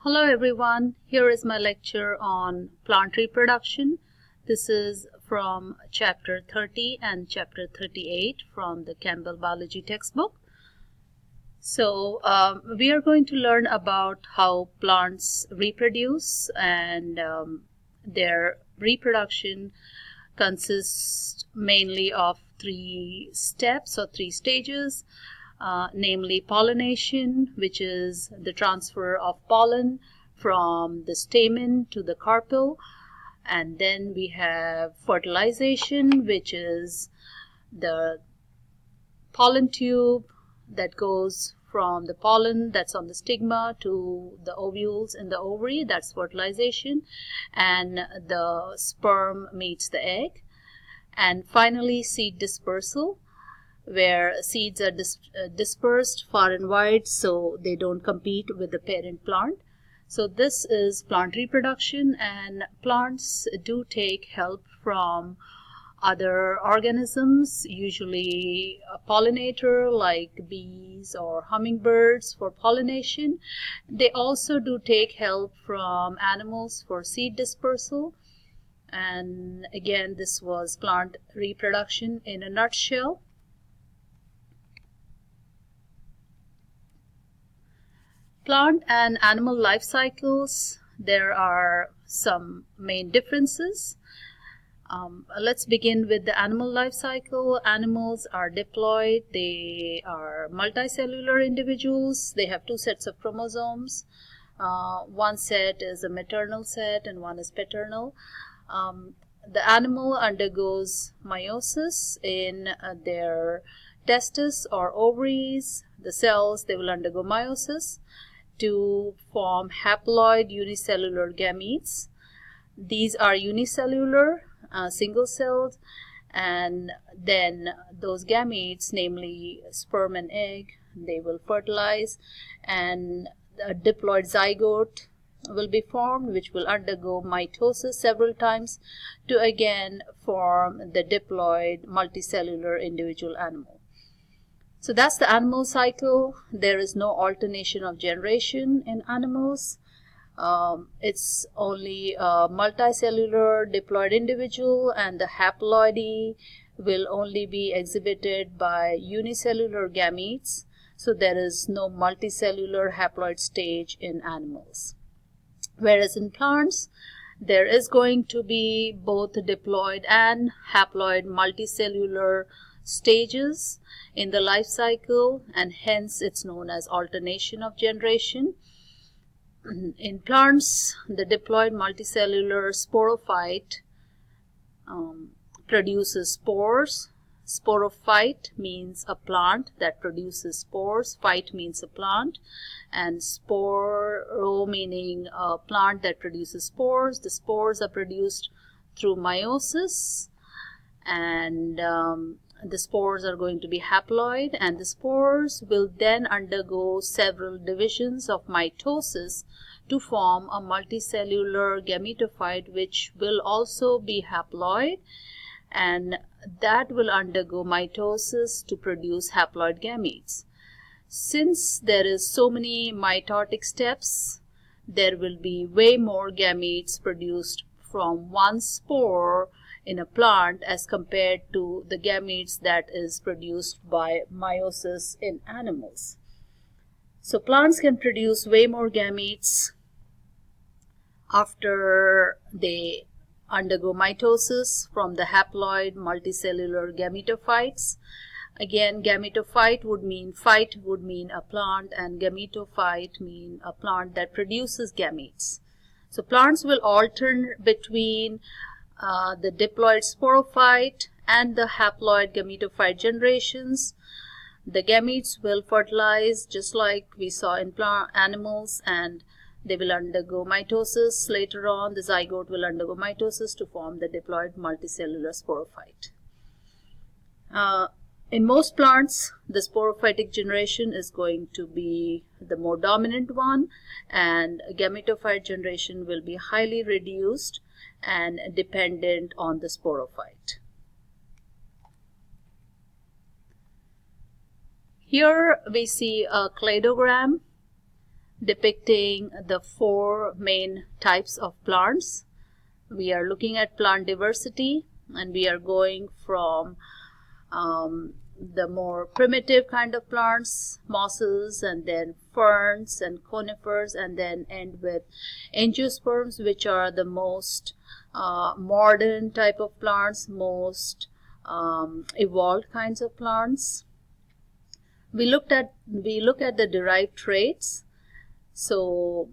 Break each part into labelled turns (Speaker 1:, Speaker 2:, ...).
Speaker 1: Hello everyone, here is my lecture on plant reproduction. This is from chapter 30 and chapter 38 from the Campbell Biology textbook. So we are going to learn about how plants reproduce, and their reproduction consists mainly of three steps or three stages. Namely pollination, which is the transfer of pollen from the stamen to the carpel, and then we have fertilization, which is the pollen tube that goes from the pollen that's on the stigma to the ovules in the ovary, that's fertilization, and the sperm meets the egg. And finally seed dispersal, where seeds are dispersed far and wide so they don't compete with the parent plant. So this is plant reproduction, and plants do take help from other organisms, usually a pollinator like bees or hummingbirds for pollination. They also do take help from animals for seed dispersal. And again, this was plant reproduction in a nutshell. Plant and animal life cycles, there are some main differences. Let's begin with the animal life cycle. Animals are diploid. They are multicellular individuals. They have two sets of chromosomes. One set is a maternal set and one is paternal. The animal undergoes meiosis in their testes or ovaries. The cells, they will undergo meiosis to form haploid unicellular gametes. These are unicellular, single-celled, and then those gametes, namely sperm and egg, they will fertilize, and a diploid zygote will be formed, which will undergo mitosis several times to again form the diploid multicellular individual animal. So that's the animal cycle. There is no alternation of generation in animals. It's only a multicellular diploid individual, and the haploidy will only be exhibited by unicellular gametes. So there is no multicellular haploid stage in animals. Whereas in plants, there is going to be both diploid and haploid multicellular stages in the life cycle, and hence it's known as alternation of generation. In plants, the diploid multicellular sporophyte produces spores. Sporophyte means a plant that produces spores. Phyte means a plant, and sporo meaning a plant that produces spores. The spores are produced through meiosis, and the spores are going to be haploid, and the spores will then undergo several divisions of mitosis to form a multicellular gametophyte, which will also be haploid, and that will undergo mitosis to produce haploid gametes. Since there is so many mitotic steps, there will be way more gametes produced from one spore in a plant as compared to the gametes that is produced by meiosis in animals. So plants can produce way more gametes after they undergo mitosis from the haploid multicellular gametophytes. Again, gametophyte would mean, phyte would mean a plant, and gametophyte mean a plant that produces gametes. So plants will alternate between the diploid sporophyte and the haploid gametophyte generations. The gametes will fertilize just like we saw in animals, and they will undergo mitosis. Later on, the zygote will undergo mitosis to form the diploid multicellular sporophyte. In most plants, the sporophytic generation is going to be the more dominant one, and gametophyte generation will be highly reduced and dependent on the sporophyte. Here we see a cladogram depicting the four main types of plants. We are looking at plant diversity, and we are going from the more primitive kind of plants, mosses, and then ferns and conifers, and then end with angiosperms, which are the most modern type of plants, most evolved kinds of plants. We look at the derived traits. So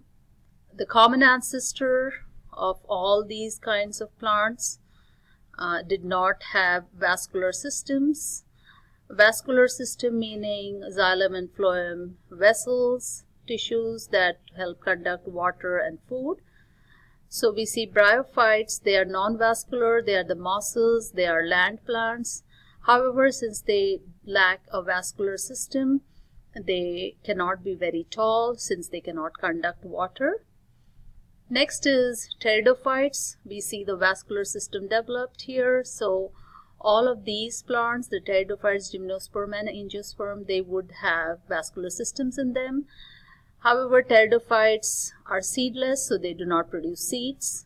Speaker 1: the common ancestor of all these kinds of plants did not have vascular systems. Vascular system meaning xylem and phloem vessels, tissues that help conduct water and food. So we see bryophytes, they are non-vascular, they are the mosses, they are land plants. However, since they lack a vascular system, they cannot be very tall since they cannot conduct water. Next is pteridophytes. We see the vascular system developed here. So all of these plants, the pteridophytes, gymnosperm and angiosperm, they would have vascular systems in them. However, pteridophytes are seedless, so they do not produce seeds.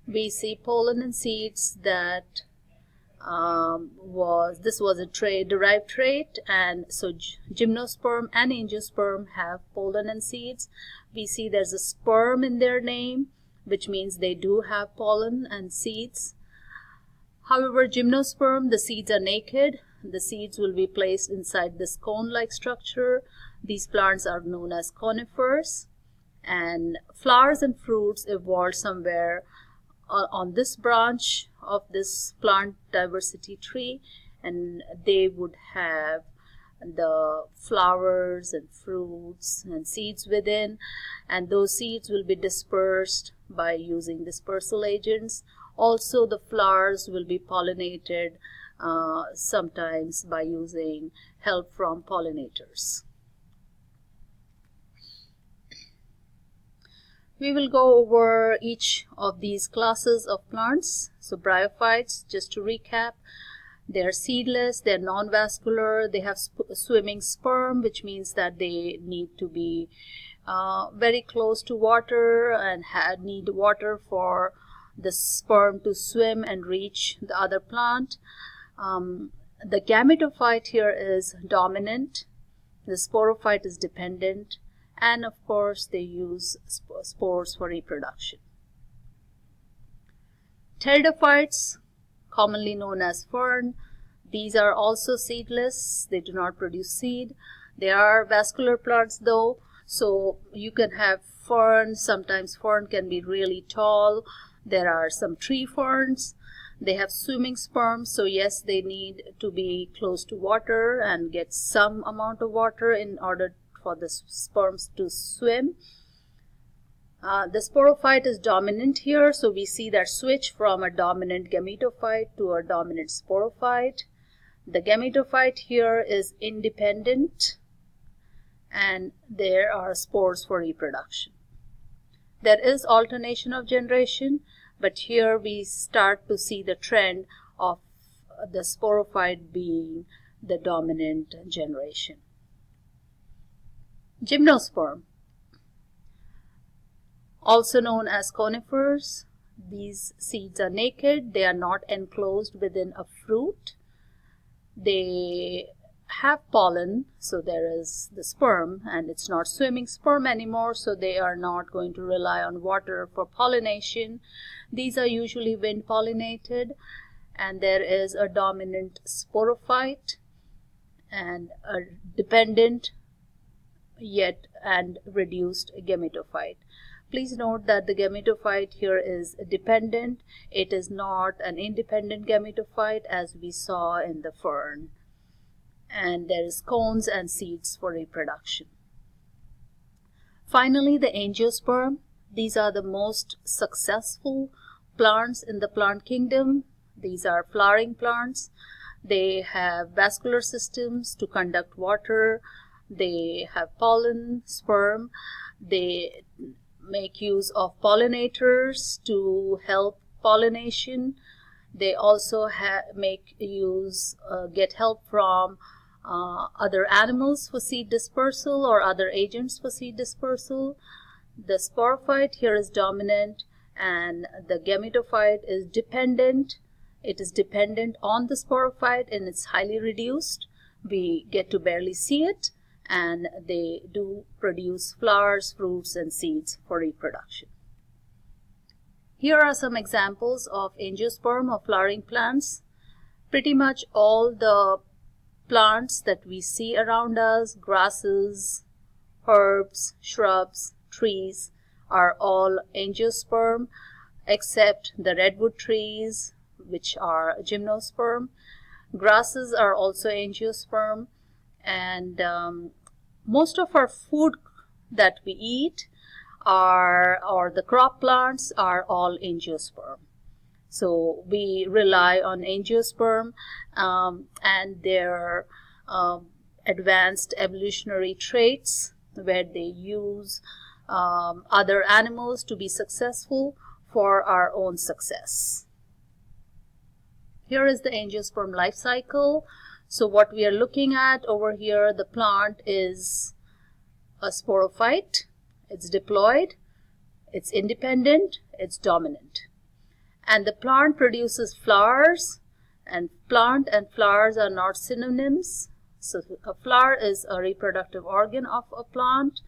Speaker 1: We see pollen and seeds that this was a derived trait, and so gymnosperm and angiosperm have pollen and seeds. We see there's a sperm in their name, which means they do have pollen and seeds. However, gymnosperm, the seeds are naked. The seeds will be placed inside this cone-like structure. These plants are known as conifers, and flowers and fruits evolved somewhere on this branch of this plant diversity tree, and they would have the flowers and fruits and seeds within, and those seeds will be dispersed by using dispersal agents. Also, the flowers will be pollinated sometimes by using help from pollinators. We will go over each of these classes of plants. So bryophytes, just to recap, they are seedless, they are non-vascular, they have swimming sperm, which means that they need to be very close to water and need water for the sperm to swim and reach the other plant. The gametophyte here is dominant, the sporophyte is dependent, and of course they use spores for reproduction. Pteridophytes, commonly known as fern, these are also seedless, they do not produce seed. They are vascular plants though, so you can have fern. Sometimes fern can be really tall. There are some tree ferns. They have swimming sperm, so yes, they need to be close to water and get some amount of water in order for the sperms to swim. The sporophyte is dominant here, so we see that switch from a dominant gametophyte to a dominant sporophyte. The gametophyte here is independent, and there are spores for reproduction. There is alternation of generation, but here we start to see the trend of the sporophyte being the dominant generation. Gymnosperm, also known as conifers, these seeds are naked, they are not enclosed within a fruit. They have pollen, so there is the sperm, and it's not swimming sperm anymore, so they are not going to rely on water for pollination. These are usually wind pollinated, and there is a dominant sporophyte and a dependent yet and reduced gametophyte. Please note that the gametophyte here is dependent. It is not an independent gametophyte as we saw in the fern. And there is cones and seeds for reproduction. Finally, the angiosperm. These are the most successful plants in the plant kingdom. These are flowering plants. They have vascular systems to conduct water. They have pollen, sperm. They make use of pollinators to help pollination. They also get help from other animals for seed dispersal or other agents for seed dispersal. The sporophyte here is dominant and the gametophyte is dependent. It is dependent on the sporophyte and it's highly reduced. We get to barely see it, and they do produce flowers, fruits, and seeds for reproduction. Here are some examples of angiosperm of flowering plants. Pretty much all the plants that we see around us, grasses, herbs, shrubs, trees, are all angiosperm, except the redwood trees, which are gymnosperm. Grasses are also angiosperm, and most of our food that we eat or the crop plants are all angiosperm. So we rely on angiosperm and their advanced evolutionary traits, where they use other animals to be successful for our own success. Here is the angiosperm life cycle. So what we are looking at over here, the plant is a sporophyte. It's diploid, it's independent, it's dominant. And the plant produces flowers, and plant and flowers are not synonyms. So a flower is a reproductive organ of a plant,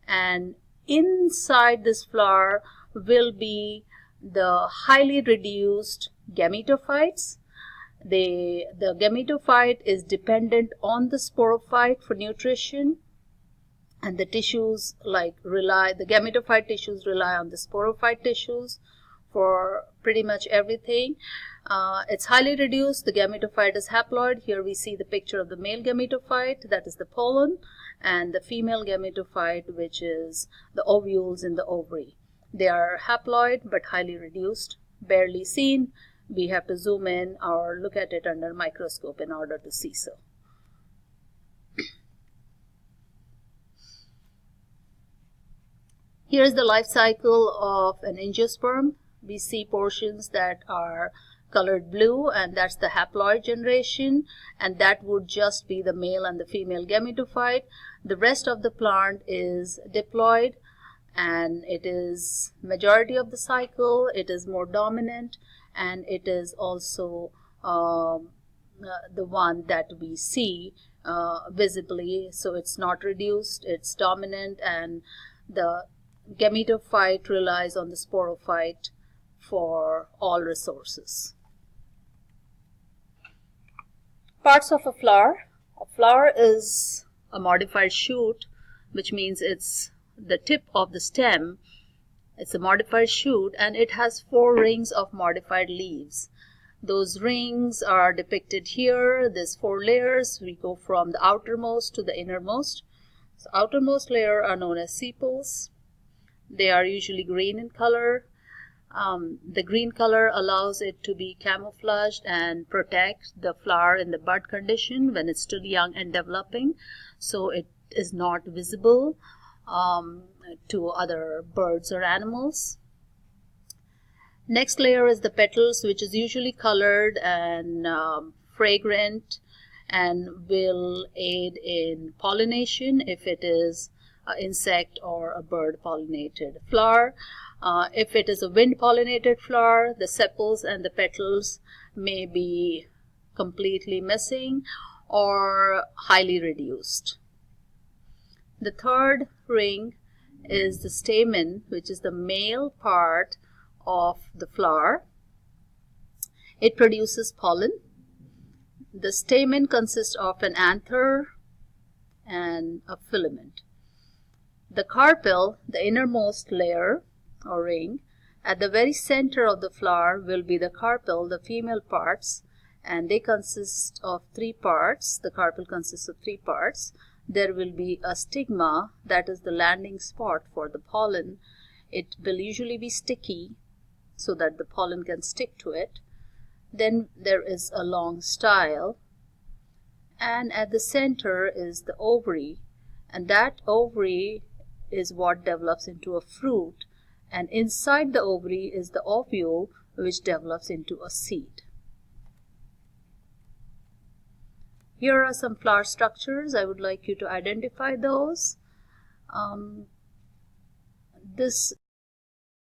Speaker 1: and inside this flower will be the highly reduced gametophytes. The gametophyte is dependent on the sporophyte for nutrition, and the tissues the gametophyte tissues rely on the sporophyte tissues for pretty much everything. It's highly reduced. The gametophyte is haploid. Here we see the picture of the male gametophyte, that is the pollen, and the female gametophyte, which is the ovules in the ovary. They are haploid but highly reduced, barely seen. We have to zoom in or look at it under a microscope in order to see so. Here is the life cycle of an angiosperm. We see portions that are colored blue, and that's the haploid generation, and that would just be the male and the female gametophyte. The rest of the plant is diploid, and it is majority of the cycle. It is more dominant, and it is also the one that we see visibly. So it's not reduced, it's dominant, and the gametophyte relies on the sporophyte for all resources. Parts of a flower. A flower is a modified shoot, which means it's the tip of the stem. It's a modified shoot, and it has 4 rings of modified leaves. Those rings are depicted here. There's 4 layers. We go from the outermost to the innermost. So outermost layer are known as sepals. They are usually green in color. The green color allows it to be camouflaged and protect the flower in the bud condition when it's still young and developing, so it is not visible to other birds or animals. Next layer is the petals, which is usually colored and fragrant and will aid in pollination if it is an insect or a bird pollinated flower. If it is a wind pollinated flower, the sepals and the petals may be completely missing or highly reduced. The third ring is the stamen, which is the male part of the flower. It produces pollen. The stamen consists of an anther and a filament. The carpel, the innermost layer or ring, at the very center of the flower will be the carpel, the female parts, and they consist of 3 parts. The carpel consists of 3 parts. There will be a stigma, that is the landing spot for the pollen. It will usually be sticky so that the pollen can stick to it. Then there is a long style, and at the center is the ovary, and that ovary is what develops into a fruit, and inside the ovary is the ovule, which develops into a seed. Here are some flower structures. I would like you to identify those. This